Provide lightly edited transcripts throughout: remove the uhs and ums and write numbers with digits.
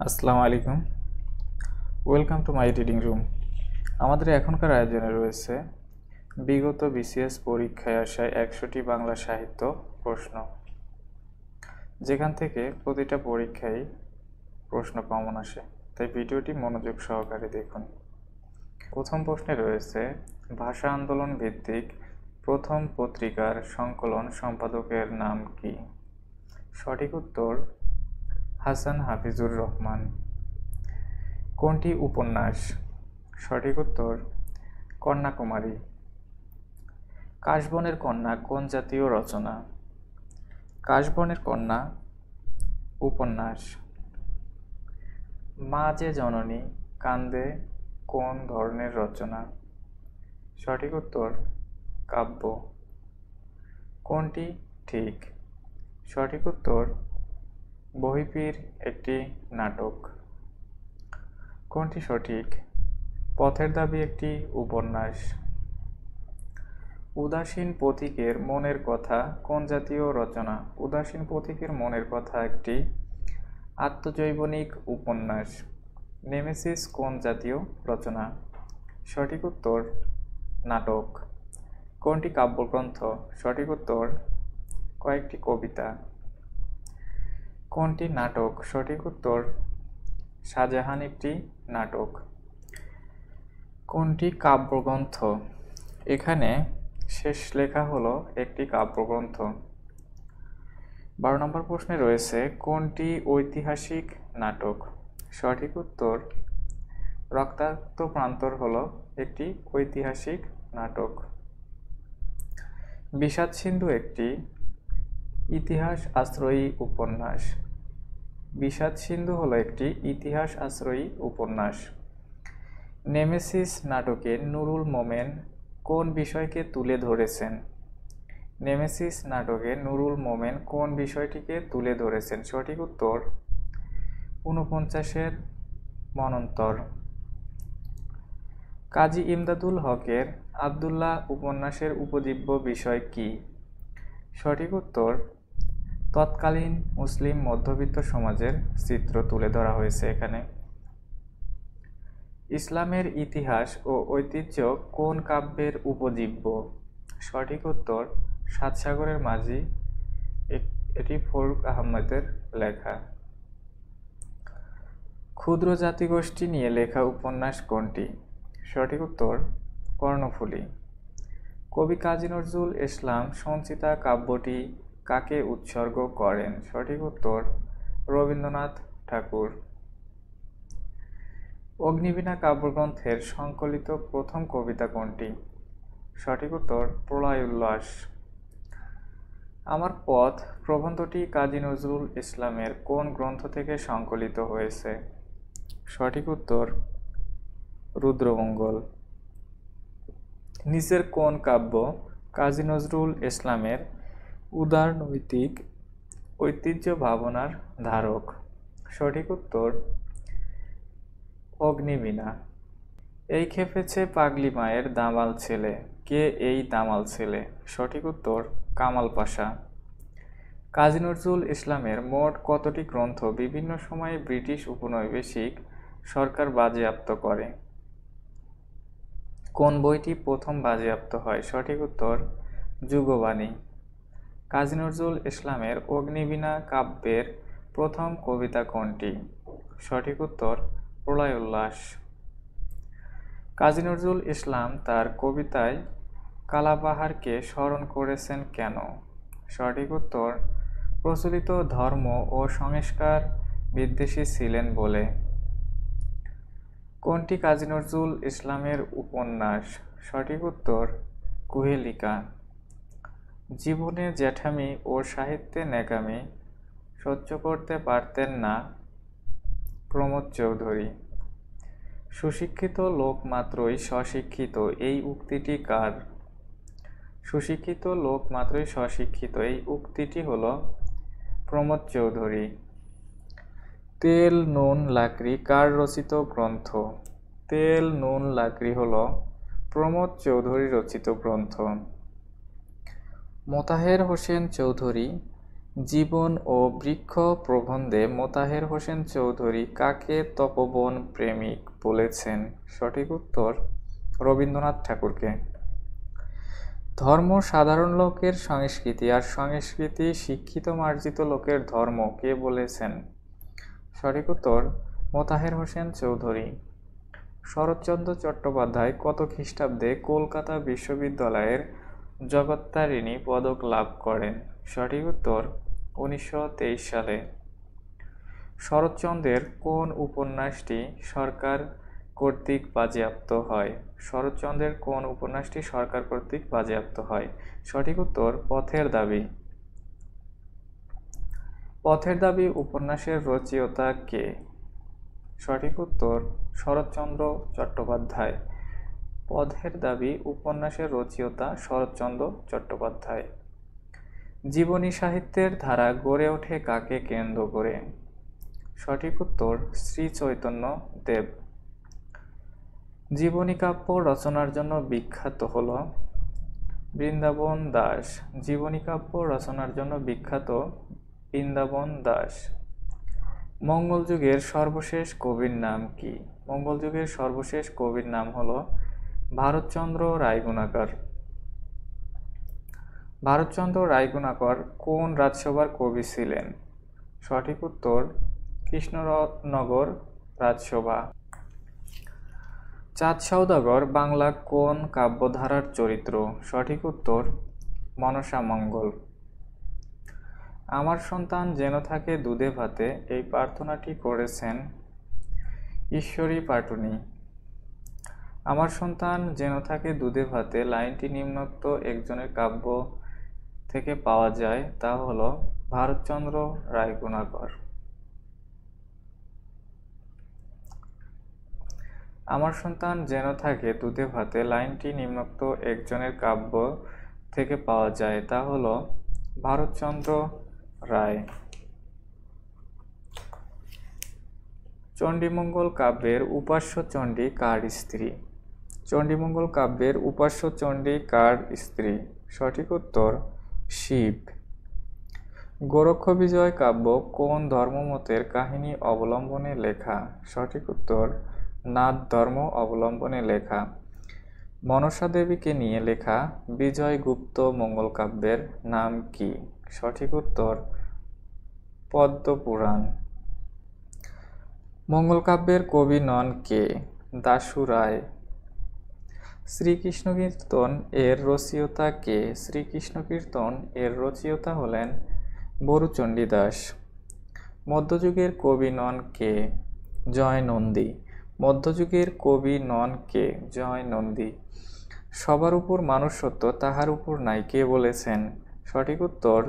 আসসালামু আলাইকুম। Welcome to my reading room. আমাদের এখনকার আয়োজনে রয়েছে বিগত বিসিএস পরীক্ষায় আসা 100টি বাংলা সাহিত্য প্রশ্ন, যেখান থেকে প্রতিটা পরীক্ষায় প্রশ্ন কমন আসে, তাই ভিডিওটি মনোযোগ সহকারে দেখুন। প্রথম প্রশ্নে রয়েছে, ভাষা আন্দোলন ভিত্তিক প্রথম পত্রিকার সংকলন সম্পাদকের নাম কি? সঠিক উত্তর হাসান হাফিজুর রহমান। কোনটি উপন্যাস? সঠিক উত্তর কন্যাকুমারী। কাশবনের কন্যা কোন জাতীয় রচনা? কাশবনের কন্যা উপন্যাস। মা যে জননী কান্দে কোন ধরনের রচনা? সঠিক উত্তর কাব্য। কোনটি ঠিক? সঠিক উত্তর বহিপীর একটি নাটক। কোনটি সঠিক? পথের দাবি একটি উপন্যাস। উদাসীন পথিকের মনের কথা কোন জাতীয় রচনা? উদাসীন পথিকের মনের কথা একটি আত্মজৈবনিক উপন্যাস। নেমেসিস কোন জাতীয় রচনা? সঠিক উত্তর নাটক। কোনটি কাব্যগ্রন্থ? সঠিক উত্তর কয়েকটি কবিতা। কোনটি নাটক? সঠিক উত্তর শাহজাহান একটি নাটক। কোনটি কাব্যগ্রন্থ? এখানে শেষ লেখা হলো একটি কাব্যগ্রন্থ। 12 নম্বর প্রশ্নে রয়েছে, কোনটি ঐতিহাসিক নাটক? সঠিক উত্তর রক্তাক্ত প্রান্তর হলো একটি ঐতিহাসিক নাটক। বিষাদ সিন্ধু একটি ইতিহাস আশ্রয়ী উপন্যাস। বিষাদ সিন্ধু হলো একটি ইতিহাস আশ্রয়ী উপন্যাস। নেমেসিস নাটকে নুরুল মোমেন কোন বিষয়কে তুলে ধরেছেন? নেমেসিস নাটকে নুরুল মোমেন কোন বিষয়টিকে তুলে ধরেছেন? সঠিক উত্তর 49-এর মন্বন্তর। কাজী ইমদাদুল হকের আব্দুল্লাহ উপন্যাসের উপজীব্য বিষয় কি? সঠিক উত্তর তৎকালীন মুসলিম মধ্যবিত্ত সমাজের চিত্র তুলে ধরা হয়েছে এখানে। ইসলামের ইতিহাস ও ঐতিহ্য কোন কাব্যের উপজীব্য? সঠিক উত্তর সাত সাগরের মাঝি, এটি ফরুক আহমেদের লেখা। ক্ষুদ্র জাতিগোষ্ঠী নিয়ে লেখা উপন্যাস কোনটি? সঠিক উত্তর কর্ণফুলী। কবি কাজী নজরুল ইসলাম সঞ্চিতা কাব্যটি কাকে উৎসর্গ করেন? সঠিক উত্তর রবীন্দ্রনাথ ঠাকুর। অগ্নিবীণা কাব্যগ্রন্থের সংকলিত প্রথম কবিতা কোনটি? সঠিক উত্তর প্রলয় উল্লাস। আমার পথ প্রবন্ধটি কাজী নজরুল ইসলামের কোন গ্রন্থ থেকে সংকলিত হয়েছে? সঠিক উত্তর রুদ্রমঙ্গল। নিচের কোন কাব্য কাজী নজরুল ইসলামের উদারনৈতিক ঐতিহ্য ভাবনার ধারক? সঠিক উত্তর অগ্নিবীণা। এই খেপেছে পাগলি মায়ের দামাল ছেলে, কে এই দামাল ছেলে? সঠিক উত্তর কামাল পাশা। কাজী নজরুল ইসলামের মোট কতটি গ্রন্থ বিভিন্ন সময়ে ব্রিটিশ উপনিবেশিক সরকার বাজেয়াপ্ত করে? কোন বইটি প্রথম বাজেয়াপ্ত হয়? সঠিক উত্তর যুগবাণী। কাজী নজরুল ইসলামের অগ্নিবীণা কাব্যের প্রথম কবিতা কোনটি? সঠিক উত্তর প্রলয় উল্লাস। কাজী নজরুল ইসলাম তার কবিতায় কালাবাহারকে স্মরণ করেছেন কেন? সঠিক উত্তর প্রচলিত ধর্ম ও সংস্কার বিদ্বেষী ছিলেন বলে। কোনটি কাজী নজরুল ইসলামের উপন্যাস? সঠিক উত্তর কুহেলিকা। জীবনে জ্যাঠামি ও সাহিত্যে ন্যাকামি সহ্য করতে পারতেন না প্রমোদ চৌধুরী। সুশিক্ষিত লোক মাত্রই স্বশিক্ষিত, এই উক্তিটি কার? সুশিক্ষিত লোক মাত্রই স্বশিক্ষিত, এই উক্তিটি হল প্রমোদ চৌধুরী। তেল নুন লাকড়ি কার রচিত গ্রন্থ? তেল নুন লাকড়ি হল প্রমোদ চৌধুরী রচিত গ্রন্থ। মোতাহের হোসেন চৌধুরী জীবন ও বৃক্ষ প্রবন্ধে মোতাহের হোসেন চৌধুরী কাকে তপোবন প্রেমিক বলেছেন? সঠিক উত্তর রবীন্দ্রনাথ ঠাকুরকে। ধর্ম সাধারণ লোকের সংস্কৃতি আর সংস্কৃতি শিক্ষিত মার্জিত লোকের ধর্ম কে বলেছেন? সঠিক উত্তর মোতাহের হোসেন চৌধুরী। শরৎচন্দ্র চট্টোপাধ্যায় কত খ্রিস্টাব্দে কলকাতা বিশ্ববিদ্যালয়ের জগত্তারিণী পদক লাভ করেন? সঠিক উত্তর 1923 সালে। শরৎচন্দ্রের কোন উপন্যাসটি সরকার কর্তৃক বাজেয়াপ্ত হয়? শরৎচন্দ্রের কোন উপন্যাসটি সরকার কর্তৃক বাজেয়াপ্ত হয়? সঠিক উত্তর পথের দাবি। পথের দাবি উপন্যাসের রচয়িতা কে? সঠিক উত্তর শরৎচন্দ্র চট্টোপাধ্যায়। পথের দাবি উপন্যাসের রচয়িতা শরৎচন্দ্র চট্টোপাধ্যায়। জীবনী সাহিত্যের ধারা গড়ে ওঠে কাকে কেন্দ্র করে? সঠিক উত্তর শ্রী চৈতন্য দেব। জীবনী কাব্য রচনার জন্য বিখ্যাত হল বৃন্দাবন দাস। জীবনী কাব্য রচনার জন্য বিখ্যাত বৃন্দাবন দাস। মঙ্গল যুগের সর্বশেষ কবির নাম কি? মঙ্গল যুগের সর্বশেষ কবির নাম হল ভারতচন্দ্র রায়গুণাকর। ভারতচন্দ্র রায়গুণাকর কোন রাজসভার কবি ছিলেন? সঠিক উত্তর কৃষ্ণনগর রাজসভা। চাঁদ সওদাগর বাংলা কোন কাব্যধারার চরিত্র? সঠিক উত্তর মনসা মঙ্গল। আমার সন্তান যেন থাকে দুধে ভাতে এই প্রার্থনাটি করেছেন ঈশ্বরী পাটুনি। আমার সন্তান যেন থাকে দুধে ভাতে লাইনটি নিম্নোক্ত একজনের কাব্য থেকে পাওয়া যায়, তা হল ভারতচন্দ্র রায়গুণাকর। আমার সন্তান যেন থাকে দুধে ভাতে লাইনটি নিম্নোক্ত একজনের কাব্য থেকে পাওয়া যায়, তা হল ভারতচন্দ্র রায়। চণ্ডীমঙ্গল কাব্যের উপাস্য চণ্ডী কার স্ত্রী? চণ্ডীমঙ্গল কাব্যের উপাস্য চণ্ডী কার স্ত্রী? সঠিক উত্তর শিব। গোরক্ষ বিজয় কাব্য কোন ধর্মমতের কাহিনী অবলম্বনে লেখা? সঠিক উত্তর নাথ ধর্ম অবলম্বনে লেখা। মনসা দেবীকে নিয়ে লেখা বিজয়গুপ্ত মঙ্গল কাব্যের নাম কি? সঠিক উত্তর পদ্মপুরাণ। মঙ্গল কাব্যের কবি নন কে? দাশু রায়। শ্রীকৃষ্ণ কীর্তন এর রচয়িতা কে? শ্রীকৃষ্ণ কীর্তন এর রচয়িতা হলেন বরুচণ্ডী দাস। মধ্যযুগের কবি নন কে? জয় নন্দী। মধ্যযুগের কবি নন কে? জয় নন্দী। সবার উপর মানুষ সত্য তাহার উপর নাই কে বলেছেন? সঠিক উত্তর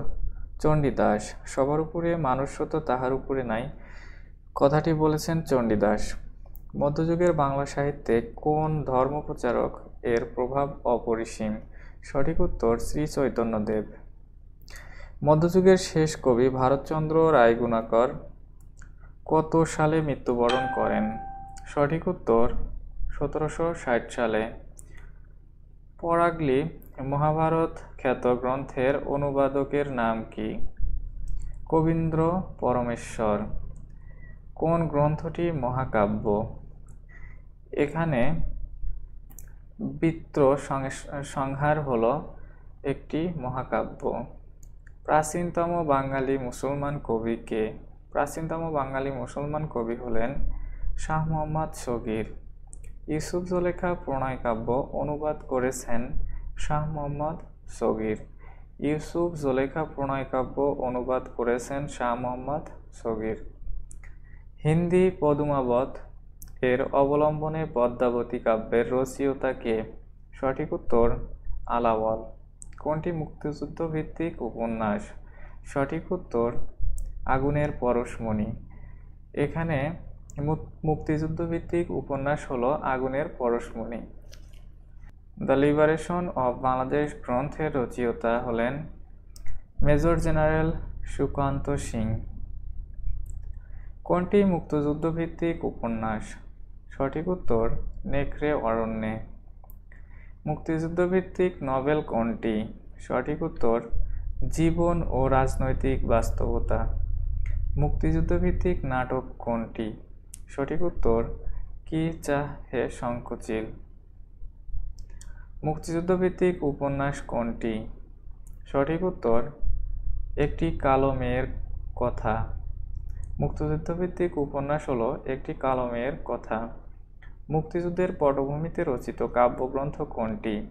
চণ্ডীদাস। সবার উপরে মানুষ সত্য তাহার উপরে নাই কথাটি বলেছেন চণ্ডীদাস। মধ্যযুগের বাংলা সাহিত্যে কোন ধর্মপ্রচারক এর প্রভাব অপরিসীম? সঠিক উত্তর শ্রী চৈতন্যদেব। মধ্যযুগের শেষ কবি ভারতচন্দ্র রায়গুণাকর কত সালে মৃত্যুবরণ করেন? সঠিক উত্তর 1760 সালে। পরাগলি মহাভারত খ্যাত গ্রন্থের অনুবাদকের নাম কি? কবীন্দ্র পরমেশ্বর। কোন গ্রন্থটি মহাকাব্য? এখানে বৃত্র সংহার হল একটি মহাকাব্য। প্রাচীনতম বাঙালি মুসলমান কবি কে? প্রাচীনতম বাঙালি মুসলমান কবি হলেন শাহ মোহাম্মদ সগীর। ইউসুফ জুলেখা প্রণয় কাব্য অনুবাদ করেছেন শাহ মোহাম্মদ সগীর। ইউসুফ জুলেখা প্রণয় কাব্য অনুবাদ করেছেন শাহ মোহাম্মদ সগীর। হিন্দি পদুমাবত এর অবলম্বনে পদ্মাবতী কাব্যের রচয়িতা কে? সঠিক উত্তর আলাওল। কোনটি মুক্তিযুদ্ধ ভিত্তিক উপন্যাস? সঠিক উত্তর আগুনের পরশমণি। এখানে মুক্তিযুদ্ধ ভিত্তিক উপন্যাস হলো আগুনের পরশমণি। দ্য লিবারেশন অব বাংলাদেশ গ্রন্থের রচয়িতা হলেন মেজর জেনারেল সুকান্ত সিং। কোনটি মুক্তিযুদ্ধ ভিত্তিক উপন্যাস? সঠিক উত্তর নেকড়ে অরণ্যে। মুক্তিযুদ্ধ ভিত্তিক নভেল কোনটি? সঠিক উত্তর জীবন ও রাজনৈতিক বাস্তবতা। মুক্তিযুদ্ধভিত্তিক নাটক কোনটি? সঠিক উত্তর কি চাহে শঙ্খচিল। মুক্তিযুদ্ধভিত্তিক উপন্যাস কোনটি? সঠিক উত্তর একটি কালো মেয়ের কথা। মুক্তিযুদ্ধভিত্তিক উপন্যাস হলো একটি কালো মেয়ের কথা। মুক্তিযুদ্ধের পটভূমিতে রচিত কাব্যগ্রন্থ কোনটি?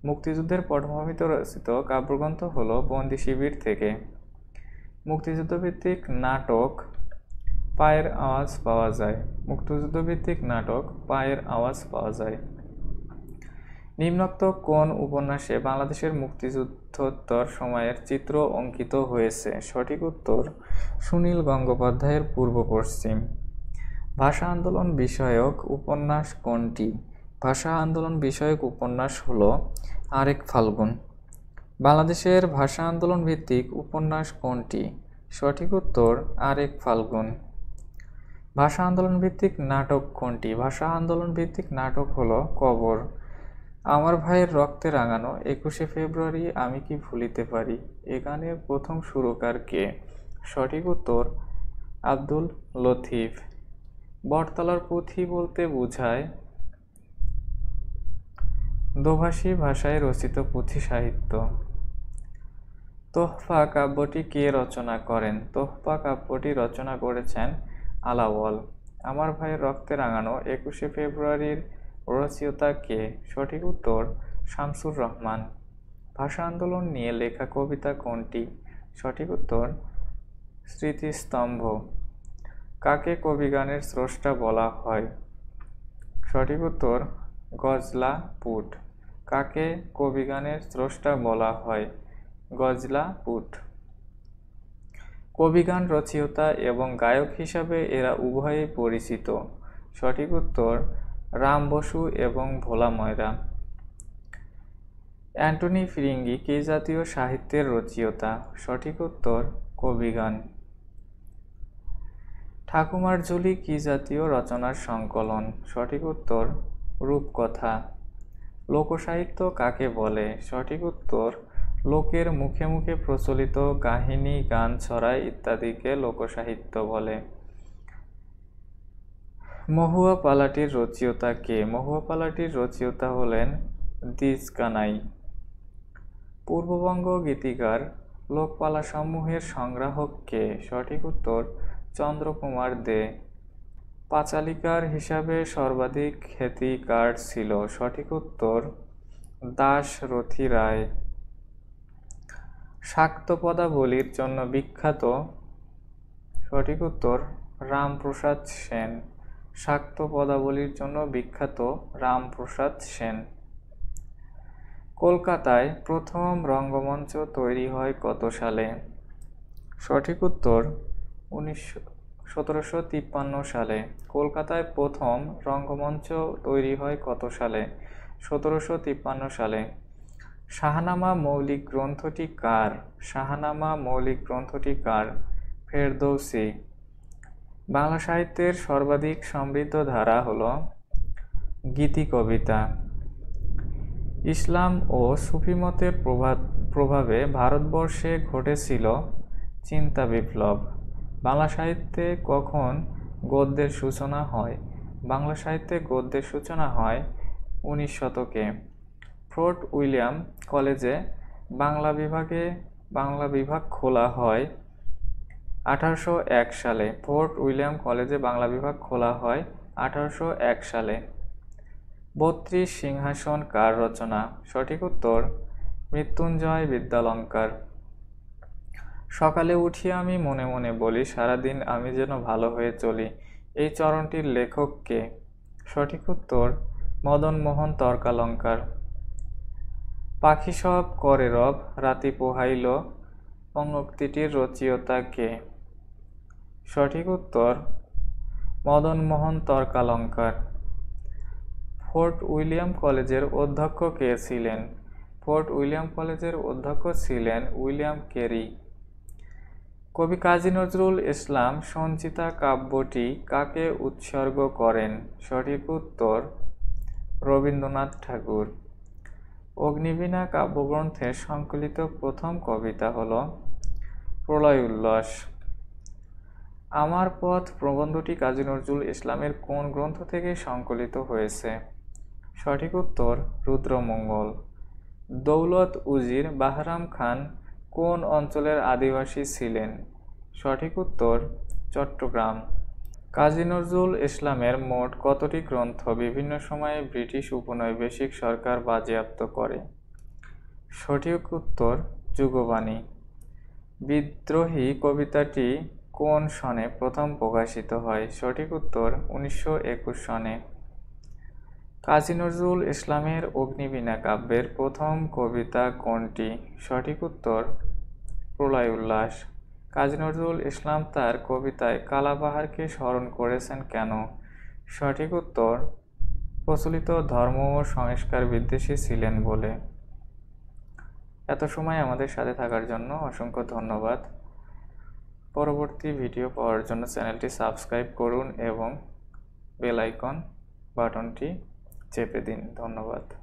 মুক্তিযুদ্ধের পটভূমিতে রচিত কাব্যগ্রন্থ হলো বন্দি শিবির থেকে। মুক্তিযুদ্ধভিত্তিক নাটক পায়ের আওয়াজ পাওয়া যায়। মুক্তিযুদ্ধভিত্তিক নাটক পায়ের আওয়াজ পাওয়া যায়। নিম্নোক্ত কোন উপন্যাসে বাংলাদেশের মুক্তিযুদ্ধোত্তর সময়ের চিত্র অঙ্কিত হয়েছে? সঠিক উত্তর সুনীল গঙ্গোপাধ্যায়ের পূর্ব পশ্চিম। ভাষা আন্দোলন বিষয়ক উপন্যাস কোনটি? ভাষা আন্দোলন বিষয়ক উপন্যাস হলো আরেক ফাল্গুন। বাংলাদেশের ভাষা আন্দোলন ভিত্তিক উপন্যাস কোনটি? সঠিক উত্তর আরেক ফাল্গুন। ভাষা আন্দোলন ভিত্তিক নাটক কোনটি? ভাষা আন্দোলন ভিত্তিক নাটক হলো কবর। আমার ভাইয়ের রক্তে রাঙানো 21শে ফেব্রুয়ারি আমি কি ভুলিতে পারি এ গানের প্রথম সুরকার কে? সঠিক উত্তর আব্দুল লতিফ। বটতলার পুঁথি বলতে বোঝায় দোভাষী ভাষায় রচিত পুঁথি সাহিত্য। তোহফা কাব্যটি কে রচনা করেন? তোহফা কাব্যটি রচনা করেছেন আলাওল। আমার ভাইয়ের রক্তে রাঙানো 21শে ফেব্রুয়ারির রচয়িতা কে? সঠিক উত্তর শামসুর রহমান। ভাষা আন্দোলন নিয়ে লেখা কবিতা কোনটি? সঠিক উত্তর স্মৃতিস্তম্ভ। কাকে কবিগানের স্রষ্টা বলা হয়? সঠিক উত্তর গজলা পুট। কাকে কবিগানের স্রষ্টা বলা হয়? গজলা পুট। কবিগান রচয়িতা এবং গায়ক হিসাবে এরা উভয়েই পরিচিত। সঠিক উত্তর রাম বসু এবং ভোলা ময়রা। অ্যান্টনি ফিরিঙ্গি কি জাতীয় সাহিত্যের রচয়িতা? সঠিক উত্তর কবিগান। ঠাকুমার ঝুলি কি জাতীয় রচনার সংকলন? সঠিক উত্তর রূপকথা। লোকসাহিত্য কাকে বলে? সঠিক উত্তর লোকের মুখে মুখে প্রচলিত কাহিনী, গান, ছড়া ইত্যাদিকে লোকসাহিত্য বলে। মহুয়া পালাটির রচয়িতা কে? মহুয়া পালাটির রচয়িতা হলেন দ্বিজ কানাই। পূর্ববঙ্গ গীতিকার লোকপালাসমূহের সংগ্রাহক কে? সঠিক উত্তর চন্দ্রকুমার দে। পাঁচালিকার হিসাবে সর্বাধিক খ্যাতি কার ছিল? সঠিক উত্তর দাশরথী রায়। শাক্ত পদাবলীর জন্য বিখ্যাত? সঠিক উত্তর রামপ্রসাদ সেন। শাক্ত পদাবলীর জন্য বিখ্যাত রামপ্রসাদ সেন। কলকাতায় প্রথম রঙ্গমঞ্চ তৈরি হয় কত সালে? সঠিক উত্তর 1753 সালে। কলকাতায় প্রথম রঙ্গমঞ্চ তৈরি হয় কত সালে? 1753 সালে। শাহনামা মৌলিক গ্রন্থটি কার? শাহনামা মৌলিক গ্রন্থটি কার? ফেরদৌসী। বাংলা সাহিত্যের সর্বাধিক সমৃদ্ধ ধারা হল গীতি কবিতা। ইসলাম ও সুফি মতের প্রভাবে ভারতবর্ষে ঘটেছিল চিন্তা বিপ্লব। বাংলা সাহিত্যে কখন গদ্যের সূচনা হয়? বাংলা সাহিত্যে গদ্যের সূচনা হয় 19 শতকে। ফোর্ট উইলিয়াম কলেজে বাংলা বিভাগ খোলা হয় 1801 সালে। ফোর্ট উইলিয়াম কলেজে বাংলা বিভাগ খোলা হয় 1801 সালে। 32 সিংহাসন কার রচনা? সঠিক উত্তর মৃত্যুঞ্জয় বিদ্যালঙ্কার। সকালে উঠিয়া আমি মনে মনে বলি সারাদিন আমি যেন ভালো হয়ে চলি এই চরণটির লেখক কে? সঠিক উত্তর মদনমোহন তর্কালঙ্কার। পাখি সব করে রব রাতি পোহাইল পঙ্ক্তিটির রচয়িতা কে? সঠিক উত্তর মদনমোহন তর্কালঙ্কার। ফোর্ট উইলিয়াম কলেজের অধ্যক্ষ কে ছিলেন? ফোর্ট উইলিয়াম কলেজের অধ্যক্ষ ছিলেন উইলিয়াম কেরি। কবি কাজী নজরুল ইসলাম সঞ্চিতা কাব্যটি কাকে উৎসর্গ করেন? সঠিক উত্তর রবীন্দ্রনাথ ঠাকুর। অগ্নিবীণা কাব্যগ্রন্থের সংকলিত প্রথম কবিতা হল প্রলয় উল্লাস। আমার পথ প্রবন্ধটি কাজী নজরুল ইসলামের কোন গ্রন্থ থেকে সংকলিত হয়েছে? সঠিক উত্তর রুদ্রমঙ্গল। দৌলত উজির বাহরাম খান কোন অঞ্চলের আদিবাসী ছিলেন? সঠিক উত্তর চট্টগ্রাম। কাজী নজরুল ইসলামের মোট কতটি গ্রন্থ বিভিন্ন সময়ে ব্রিটিশ উপনিবেশিক সরকার বাজেয়াপ্ত করে? সঠিক উত্তর যুগবাণী। বিদ্রোহী কবিতাটি কোন সনে প্রথম প্রকাশিত হয়? সঠিক উত্তর 1921 সনে। কাজী নজরুল ইসলামের অগ্নিবীণা কাব্যের প্রথম কবিতা কোনটি? সঠিক উত্তর প্রলয় উল্লাস। কাজী নজরুল ইসলাম তার কবিতায় কালাপাহাড়কে স্মরণ করেছেন কেন? সঠিক উত্তর প্রচলিত ধর্ম ও সংস্কার বিদ্বেষী ছিলেন বলে। এত সময় আমাদের সাথে থাকার জন্য অসংখ্য ধন্যবাদ। পরবর্তী ভিডিও পাওয়ার জন্য চ্যানেলটি সাবস্ক্রাইব করুন এবং বেল আইকন বাটনটি চেপে দিন। ধন্যবাদ।